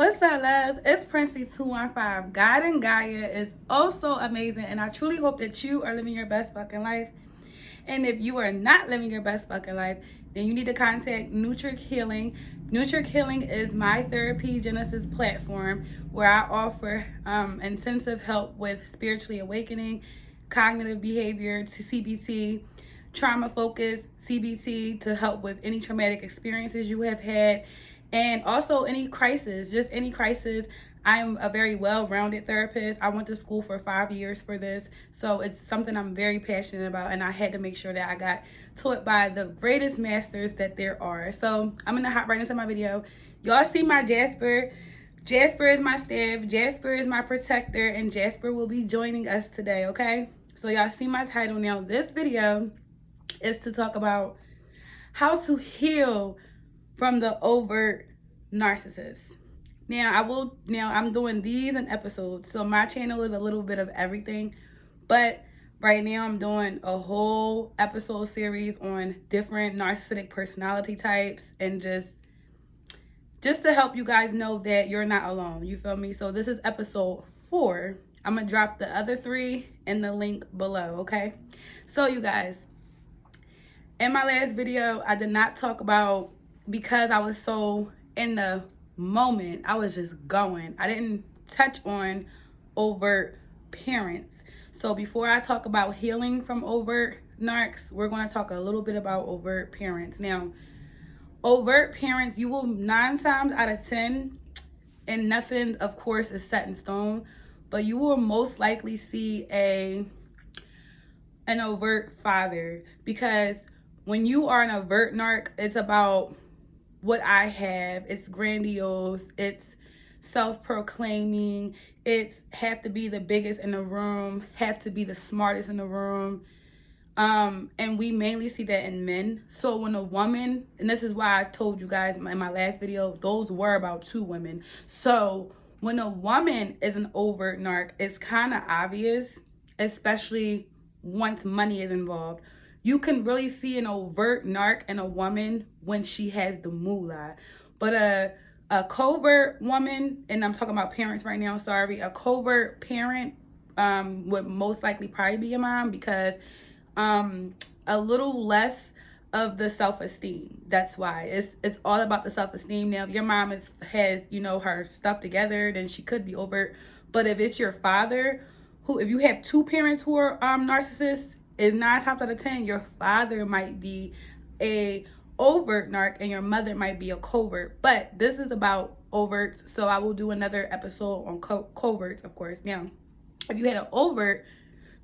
What's up, loves? It's Princey215. God and Gaia is also amazing, and I truly hope that you are living your best fucking life. And if you are not living your best fucking life, then you need to contact Nutric Healing. Nutric Healing is my therapy genesis platform where I offer intensive help with spiritually awakening, cognitive behavior to CBT, trauma focused CBT to help with any traumatic experiences you have had, and also any crisis, just any crisis. I'm a very well-rounded therapist. I went to school for 5 years for this, so it's something I'm very passionate about, and I had to make sure that I got taught by the greatest masters that there are. So I'm gonna hop right into my video. Y'all see my Jasper. Jasper is my staff, Jasper is my protector, and Jasper will be joining us today, okay? So y'all see my title now. This video is to talk about how to heal from the overt narcissist. Now I'm doing these in episodes, so my channel is a little bit of everything, but right now I'm doing a whole episode series on different narcissistic personality types, and just to help you guys know that you're not alone, you feel me? So this is episode 4. I'm gonna drop the other 3 in the link below, okay? So you guys, in my last video, I did not talk about, because I was so in the moment, I was just going. I didn't touch on overt parents. So before I talk about healing from overt narcs, we're going to talk a little bit about overt parents. Now, overt parents, you will 9 times out of 10, and nothing, of course, is set in stone, but you will most likely see an overt father, because when you are an overt narc, it's about what I have. It's grandiose. It's self-proclaiming. It's have to be the biggest in the room, have to be the smartest in the room. And we mainly see that in men. So when a woman, and this is why I told you guys in my last video, those were about 2 women. So when a woman is an overt narc, it's kind of obvious, especially once money is involved. You can really see an overt narc in a woman when she has the moolah. But a covert woman, and I'm talking about parents right now, sorry, a covert parent would most likely probably be a mom, because a little less of the self-esteem. That's why it's all about the self-esteem. Now, if your mom has her stuff together, then she could be overt. But if it's your father, if you have 2 parents who are narcissists, is 9 times out of 10 your father might be a overt narc and your mother might be a covert. But this is about overts, so I will do another episode on coverts, of course. Now, if you had an overt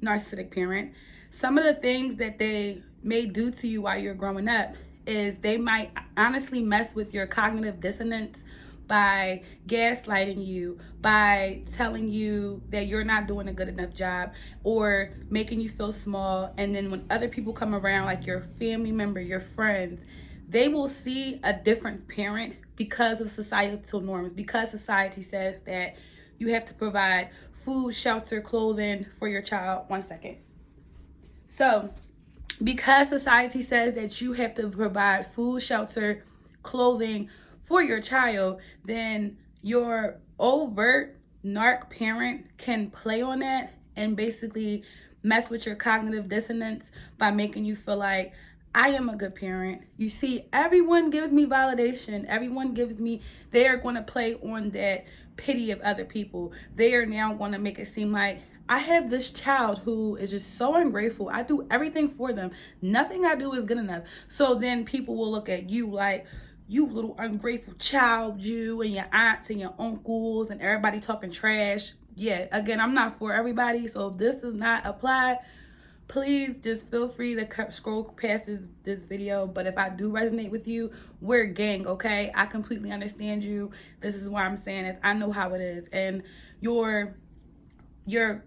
narcissistic parent, some of the things that they may do to you while you're growing up is they might honestly mess with your cognitive dissonance by gaslighting you, by telling you that you're not doing a good enough job, or making you feel small. And then when other people come around, like your family member, your friends, they will see a different parent because of societal norms, because society says that you have to provide food, shelter, clothing for your child. One second. So because society says that you have to provide food, shelter, clothing for your child, then your overt narc parent can play on that and basically mess with your cognitive dissonance by making you feel like, I am a good parent. You see, everyone gives me validation. They are going to play on that pity of other people. They are now going to make it seem like, I have this child who is just so ungrateful. I do everything for them. Nothing I do is good enough. So then people will look at you like, you little ungrateful child, you and your aunts and your uncles and everybody talking trash. Yeah, again, I'm not for everybody, so if this does not apply, please just feel free to scroll past this video. But if I do resonate with you, we're a gang, okay? I completely understand you. This is why I'm saying it. I know how it is. And your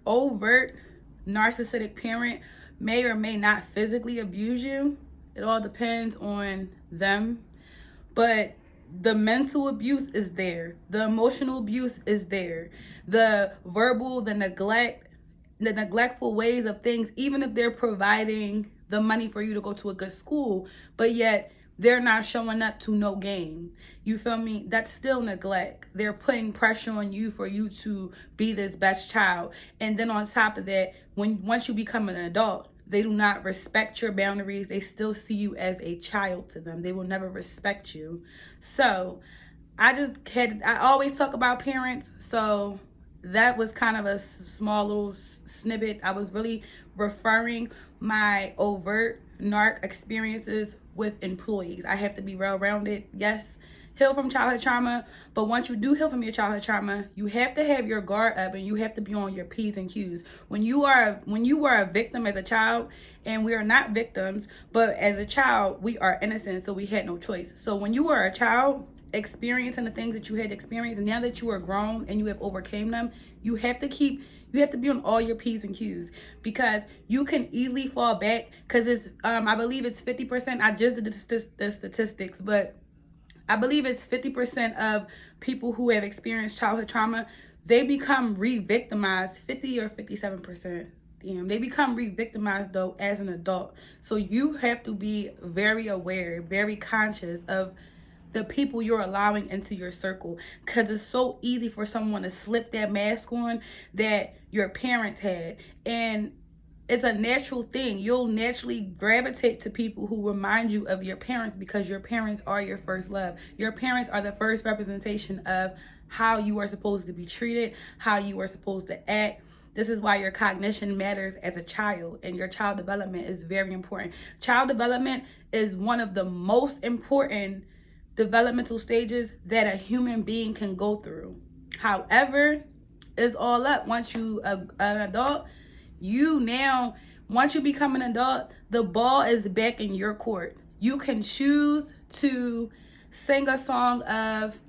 overt narcissistic parent may or may not physically abuse you. It all depends on them. But the mental abuse is there. The emotional abuse is there. The verbal, the neglectful ways of things, even if they're providing the money for you to go to a good school, but yet they're not showing up to no game. You feel me? That's still neglect. They're putting pressure on you for you to be this best child. And then on top of that, once you become an adult, they do not respect your boundaries. They still see you as a child to them. They will never respect you. So I always talk about parents. So that was kind of a small little snippet. I was really referring my overt narc experiences with employees. I have to be well-rounded. Yes, heal from childhood trauma, but once you do heal from your childhood trauma, you have to have your guard up and you have to be on your P's and Q's. When you were a victim as a child, and we are not victims, but as a child, we are innocent, so we had no choice. So when you were a child, experiencing the things that you had experienced, and now that you are grown and you have overcame them, you have to be on all your P's and Q's, because you can easily fall back, because it's I believe it's 50%. I just did the statistics, but I believe it's 50% of people who have experienced childhood trauma, they become re-victimized. 50 or 57%. Damn, they become re-victimized though as an adult. So you have to be very aware, very conscious of the people you're allowing into your circle, because it's so easy for someone to slip that mask on that your parents had. And it's a natural thing. You'll naturally gravitate to people who remind you of your parents, because your parents are your first love. Your parents are the first representation of how you are supposed to be treated, how you are supposed to act. This is why your cognition matters as a child, and your child development is very important. Child development is one of the most important developmental stages that a human being can go through. However, it's all up. Once you an adult, once you become an adult, the ball is back in your court. You can choose to sing a song of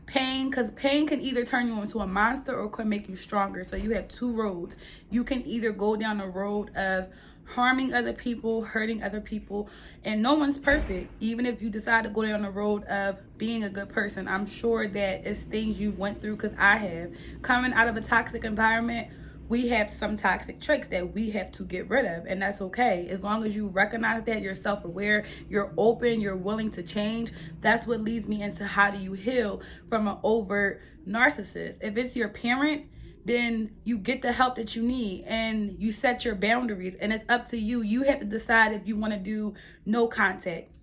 pain, because pain can either turn you into a monster or can make you stronger. So you have two roads. You can either go down the road of harming other people, hurting other people, and no one's perfect. Even if you decide to go down the road of being a good person, I'm sure that it's things you've went through, because I have. Coming out of a toxic environment, we have some toxic traits that we have to get rid of, and that's okay. As long as you recognize that, you're self-aware, you're open, you're willing to change. That's what leads me into how do you heal from an overt narcissist. If it's your parent, then you get the help that you need and you set your boundaries, and it's up to you. You have to decide if you want to do no contact.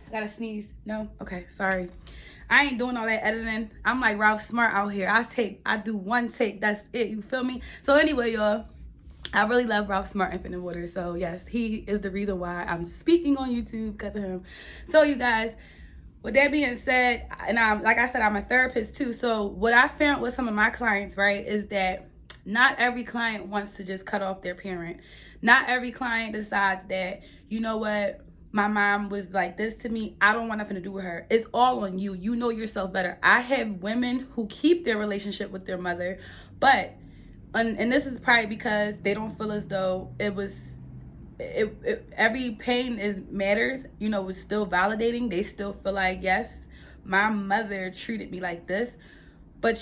I gotta sneeze. No? Okay, sorry. I ain't doing all that editing. I'm like Ralph Smart out here. I do one take. That's it. You feel me? So anyway, y'all, I really love Ralph Smart Infinite Water. So yes, he is the reason why I'm speaking on YouTube, because of him. So you guys, with that being said, and like I said, I'm a therapist too. So what I found with some of my clients, right, is that not every client wants to just cut off their parent. Not every client decides that, you know what, my mom was like this to me, I don't want nothing to do with her. It's all on you. You know yourself better. I have women who keep their relationship with their mother, but, and this is probably because they don't feel as though every pain matters, you know, it's still validating. They still feel like, yes, my mother treated me like this, but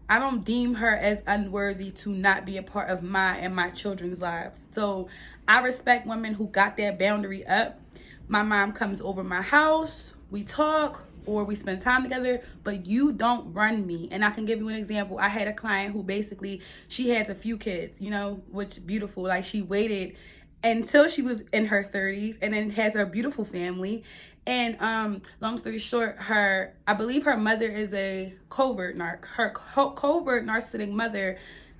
I don't deem her as unworthy to not be a part of my and my children's lives. So I respect women who got that boundary up. My mom comes over my house, we talk, or we spend time together, but you don't run me. And I can give you an example. I had a client who basically, she has a few kids, you know, which beautiful. Like, she waited until she was in her 30s and then has her beautiful family. And long story short, I believe her mother is a covert narc. Her covert narcissistic mother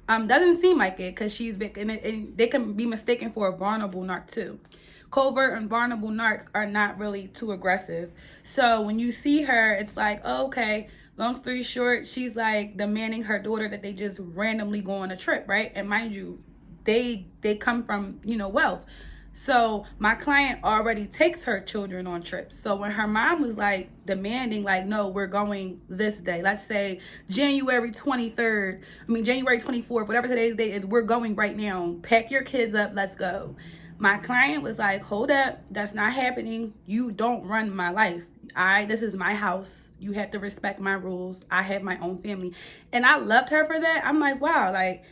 doesn't seem like it, because she's big, and they can be mistaken for a vulnerable narc too. Covert and vulnerable narcs are not really too aggressive. So when you see her, it's like, oh, okay. Long story short, she's like demanding her daughter that they just randomly go on a trip, right? And mind you, they come from, you know, wealth. So my client already takes her children on trips. So when her mom was like demanding, like, no, we're going this day, let's say January 24th, whatever today's date is, we're going right now. Pack your kids up, let's go. My client was like, hold up, that's not happening. You don't run my life. This is my house. You have to respect my rules. I have my own family. And I loved her for that. I'm like, wow, like,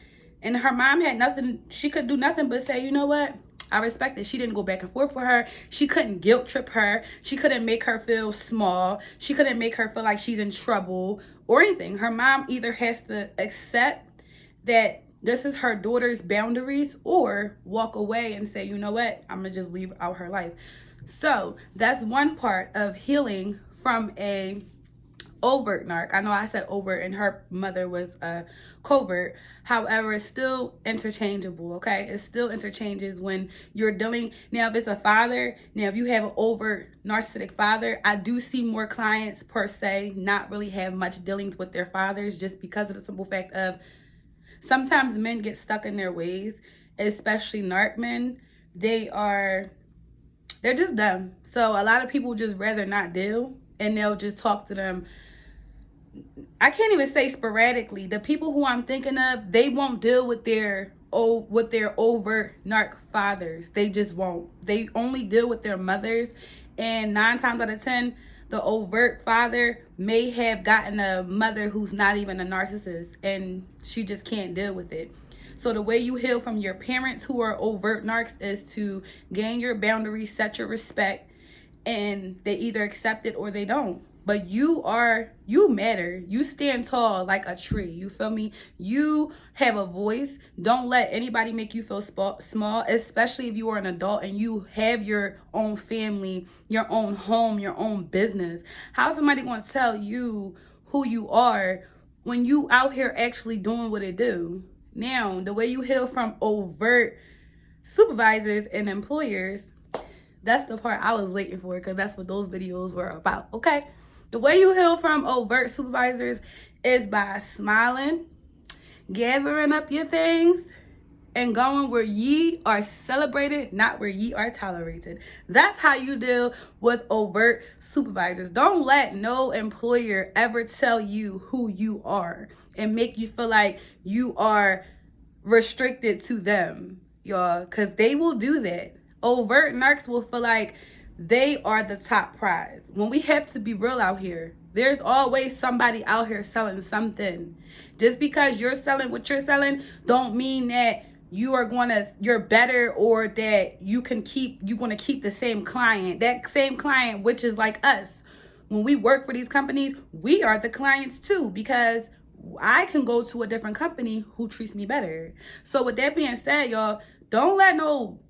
and her mom had nothing, she could do nothing but say, you know what? I respect it. She didn't go back and forth with her. She couldn't guilt trip her. She couldn't make her feel small. She couldn't make her feel like she's in trouble or anything. Her mom either has to accept that this is her daughter's boundaries or walk away and say, you know what, I'm going to just leave out her life. So that's one part of healing from a overt narc. I know I said overt and her mother was covert. However, it's still interchangeable, okay? It still interchanges when you're dealing. Now, if it's a father, now if you have an overt narcissistic father, I do see more clients per se not really have much dealings with their fathers just because of the simple fact of sometimes men get stuck in their ways, especially narc men. They're just dumb. So a lot of people just rather not deal, and they'll just talk to them. I can't even say sporadically. The people who I'm thinking of, they won't deal with their overt narc fathers. They just won't. They only deal with their mothers, and 9 times out of 10, the overt father may have gotten a mother who's not even a narcissist, and she just can't deal with it. So the way you heal from your parents who are overt narcs is to gain your boundaries, set your respect, and they either accept it or they don't. But you matter. You stand tall like a tree. You feel me? You have a voice. Don't let anybody make you feel small, especially if you are an adult and you have your own family, your own home, your own business. How's somebody going to tell you who you are when you out here actually doing what it do? Now, the way you heal from overt supervisors and employers, that's the part I was waiting for, because that's what those videos were about, okay? The way you heal from overt supervisors is by smiling, gathering up your things, and going where ye are celebrated, not where ye are tolerated. That's how you deal with overt supervisors. Don't let no employer ever tell you who you are and make you feel like you are restricted to them, y'all, because they will do that. Overt narcs will feel like they are the top prize. When we have to be real out here, there's always somebody out here selling something. Just because you're selling what you're selling don't mean that you're better, or that you're going to keep the same client. That same client, which is like us. When we work for these companies, we are the clients too, because I can go to a different company who treats me better. So with that being said, y'all, don't let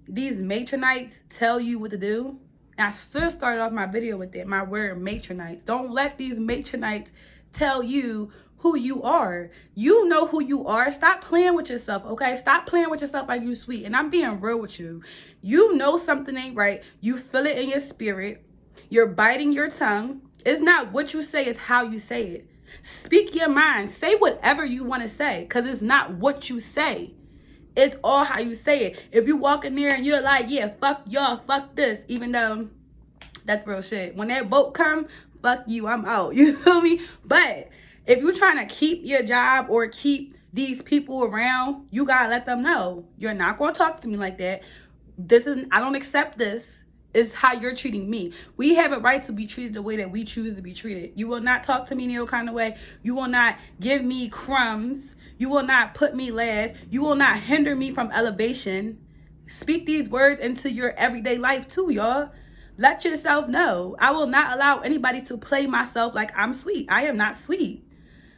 these matronites tell you what to do. And I still started off my video with that, my word matronites. Don't let these matronites tell you who you are. You know who you are. Stop playing with yourself, okay? Stop playing with yourself like you sweet. And I'm being real with you. You know something ain't right. You feel it in your spirit. You're biting your tongue. It's not what you say, it's how you say it. Speak your mind. Say whatever you want to say, because it's not what you say. It's all how you say it. If you walk in there and you're like, yeah, fuck y'all, fuck this, even though that's real shit. When that vote come, fuck you, I'm out. You feel me? But if you're trying to keep your job or keep these people around, you gotta let them know. You're not gonna talk to me like that. I don't accept this. Is how you're treating me. We have a right to be treated the way that we choose to be treated. You will not talk to me any kind of way. You will not give me crumbs. You will not put me last. You will not hinder me from elevation. Speak these words into your everyday life too, y'all. Let yourself know. I will not allow anybody to play myself like I'm sweet. I am not sweet.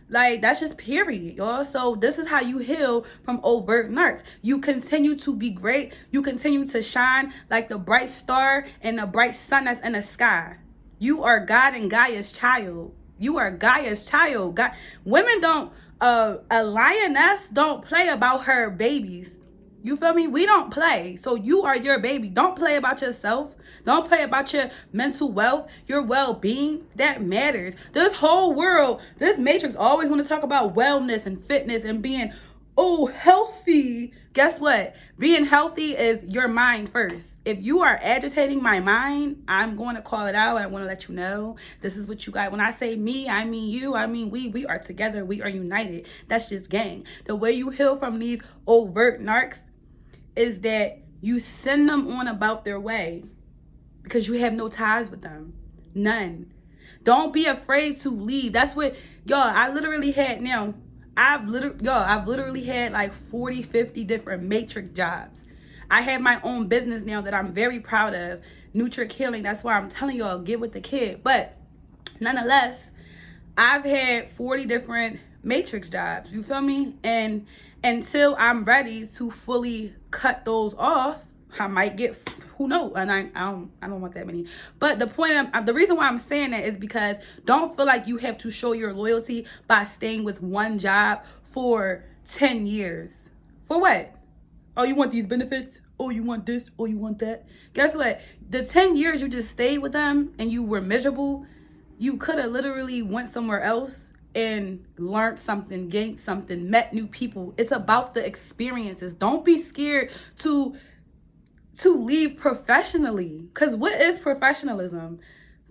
Like, that's just period, y'all. So this is how you heal from overt narcs. You continue to be great. You continue to shine like the bright star and the bright sun that's in the sky. You are God and Gaia's child. You are Gaia's child. God, women don't, a lioness don't play about her babies. You feel me? We don't play. So you are your baby. Don't play about yourself. Don't play about your mental wealth, your well-being. That matters. This whole world, this matrix always want to talk about wellness and fitness and being, healthy. Guess what? Being healthy is your mind first. If you are agitating my mind, I'm going to call it out. I want to let you know this is what you got. When I say me, I mean you. I mean we are together. We are united. That's just gang. The way you heal from these overt narcs is that you send them on about their way because you have no ties with them. None. Don't be afraid to leave. That's what, y'all, I've literally had like 40, 50 different matrix jobs. I have my own business now that I'm very proud of, Nutric Healing. That's why I'm telling y'all, get with the kid. But nonetheless, I've had 40 different matrix jobs, you feel me? And until I'm ready to fully cut those off, I might get, who knows? And I don't want that many. But the reason why I'm saying that is because don't feel like you have to show your loyalty by staying with one job for 10 years. For what? Oh, you want these benefits? Oh, you want this? Oh, you want that? Guess what? The 10 years you just stayed with them and you were miserable, you could have literally went somewhere else and learned something, gained something, met new people. It's about the experiences. Don't be scared to leave professionally. Because what is professionalism?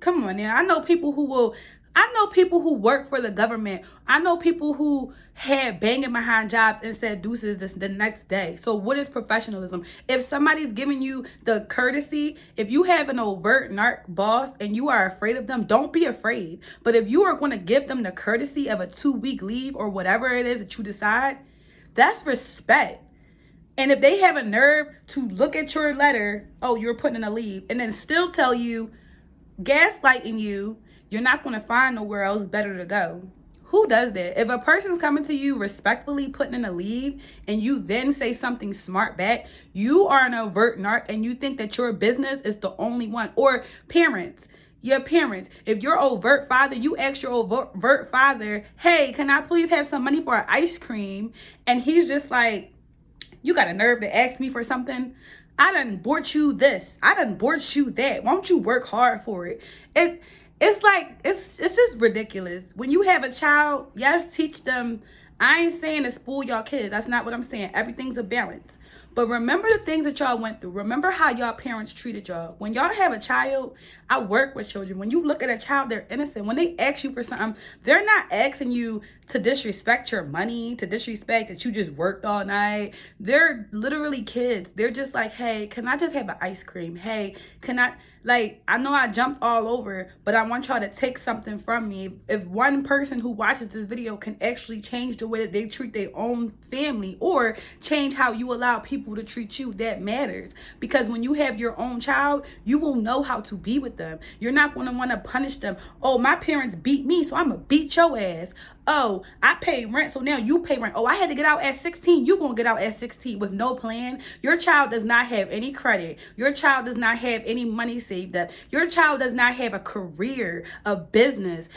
Come on now. I know people who work for the government. I know people who had banging behind jobs and said deuces the next day. So what is professionalism? If somebody's giving you the courtesy, if you have an overt narc boss and you are afraid of them, don't be afraid. But if you are going to give them the courtesy of a 2-week leave or whatever it is that you decide, that's respect. And if they have a nerve to look at your letter, oh, you're putting in a leave, and then still tell you, gaslighting you, you're not going to find nowhere else better to go. Who does that? If a person's coming to you respectfully putting in a leave and you then say something smart back, you are an overt narc and you think that your business is the only one. Or parents, your parents, if you're overt father, you ask your overt father, hey, can I please have some money for an ice cream? And he's just like, you got a nerve to ask me for something? I done bought you this. I done bought you that. Why don't you work hard for it? It's like, it's just ridiculous. When you have a child, yes, teach them. I ain't saying to spoil y'all kids. That's not what I'm saying. Everything's a balance. But remember the things that y'all went through. Remember how y'all parents treated y'all. When y'all have a child, I work with children. When you look at a child, they're innocent. When they ask you for something, they're not asking you to disrespect your money, to disrespect that you just worked all night. They're literally kids. They're just like, hey, can I just have an ice cream? Hey, can I, like, I know I jumped all over, but I want y'all to take something from me. If one person who watches this video can actually change the way that they treat their own family or change how you allow people to treat you, that matters. Because when you have your own child, you will know how to be with them. You're not going to want to punish them. Oh, my parents beat me, so I'm going to beat your ass. Oh, I pay rent, so now you pay rent. Oh, I had to get out at 16. You going to get out at 16 with no plan. Your child does not have any credit. Your child does not have any money saved up. Your child does not have a career, a business.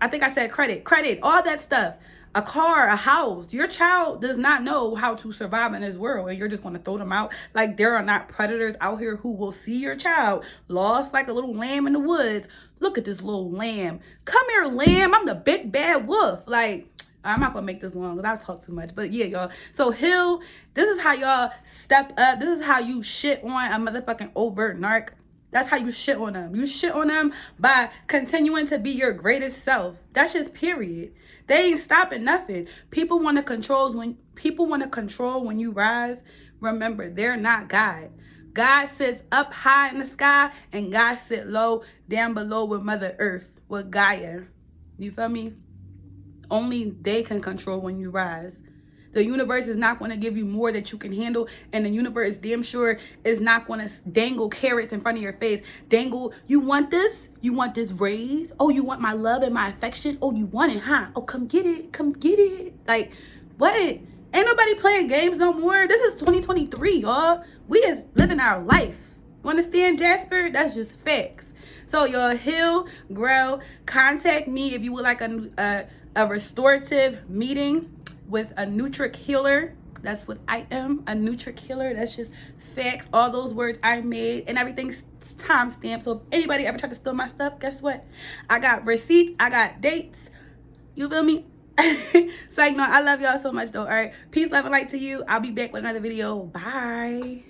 I think I said credit, all that stuff. A car, a house. Your child does not know how to survive in this world, and you're just going to throw them out. Like, there are not predators out here who will see your child lost like a little lamb in the woods. Look at this little lamb. Come here, lamb. I'm the big bad wolf. Like, I'm not going to make this long because I talk too much. But yeah, y'all. So Hill, this is how y'all step up. This is how you shit on a motherfucking overt narc. That's how you shit on them. You shit on them by continuing to be your greatest self. That's just period. They ain't stopping nothing. People want to control when you rise. Remember, they're not God. God sits up high in the sky and God sit low down below with Mother Earth, with Gaia. You feel me? Only they can control when you rise. The universe is not going to give you more that you can handle. And the universe damn sure is not going to dangle carrots in front of your face. Dangle, you want this? You want this raise? Oh, you want my love and my affection? Oh, you want it, huh? Oh, come get it. Come get it. Like, what? Ain't nobody playing games no more. This is 2023, y'all. We is living our life. You understand, Jasper? That's just facts. So, y'all, heal, grow. Contact me if you would like a restorative meeting with a Nutric healer. That's what I am, a Nutric healer. That's just facts. All those words I made and everything's timestamped. So if anybody ever tried to steal my stuff, guess what? I got receipts. I got dates. You feel me? So, I love y'all so much though. All right. Peace, love, and light to you. I'll be back with another video. Bye.